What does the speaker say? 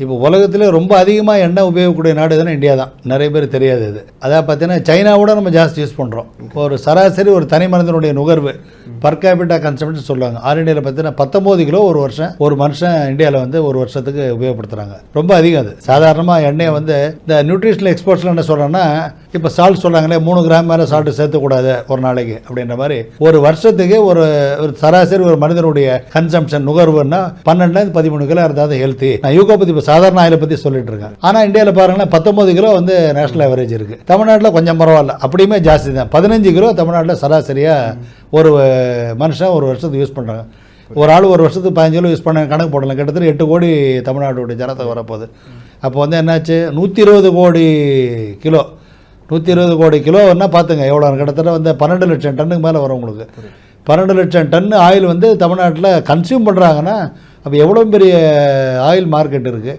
இப்போ உலகத்திலே ரொம்ப அதிகமாக எண்ணெய் உபயோகக்கூடிய நாடு எதுனா இந்தியா தான். நிறைய பேர் தெரியாது இது. அதாவது பார்த்தீங்கன்னா சைனாவோட நம்ம ஜாஸ்தி யூஸ் பண்ணுறோம். ஒரு சராசரி ஒரு தனி மனிதனுடைய நுகர்வு பர் கேபிட்டா கன்சம்ஷன் சொல்லுவாங்க. ஆல் இண்டியாவில் பார்த்தீங்கன்னா 19 கிலோ ஒரு மனுஷன் இந்தியாவில் வந்து ஒரு வருஷத்துக்கு உபயோகப்படுத்துகிறாங்க. ரொம்ப அதிகம் அது. சாதாரணமாக எண்ணெயை வந்து இந்த நியூட்ரிஷனல் எக்ஸ்பர்ட்ஸ்லாம் என்ன சொல்கிறாங்கன்னா, இப்போ சால்ட் சொல்கிறாங்களே 3 கிராம் மேலே சால்ட்டு சேர்த்துக்கூடாது ஒரு நாளைக்கு அப்படின்ற மாதிரி. ஒரு வருஷத்துக்கு ஒரு சராசரி ஒரு மனிதனுடைய கன்சம்ஷன் நுகர்வுன்னா 12 13 கிலோ இருந்தால் ஹெல்த்தி. நான் யூகோ பற்றி சாதாரண ஆயிலை பற்றி சொல்லிட்டு இருக்கேன். ஆனால் இந்தியாவில் பாருங்கன்னா 19 கிலோ வந்து நேஷனல் ஆவரேஜ் இருக்குது. தமிழ்நாட்டில் கொஞ்சம் பரவாயில்ல, அப்படியுமே ஜாஸ்தி தான். 15 கிலோ தமிழ்நாட்டில் சராசரியாக ஒரு மனுஷன் ஒரு வருஷத்துக்கு யூஸ் பண்ணுறாங்க. ஒரு ஆள் ஒரு வருஷத்துக்கு 15 கிலோ யூஸ் பண்ண கணக்கு போடலாம். கிட்டத்தட்ட 8 கோடி தமிழ்நாட்டுடைய ஜனத்தொகை வரப்போகுது. அப்போ வந்து என்னாச்சு, 120 கோடி கிலோ 120 கோடி கிலோன்னா பார்த்துங்க எவ்வளோ, கிட்டத்தட்ட வந்து 12 லட்சம் டன்னுக்கு மேலே வரும் உங்களுக்கு. 12 லட்சம் டன் ஆயில் வந்து தமிழ்நாட்டில் கன்சியூம் பண்ணுறாங்கன்னா அப்போ எவ்வளோ பெரிய ஆயில் மார்க்கெட் இருக்குது.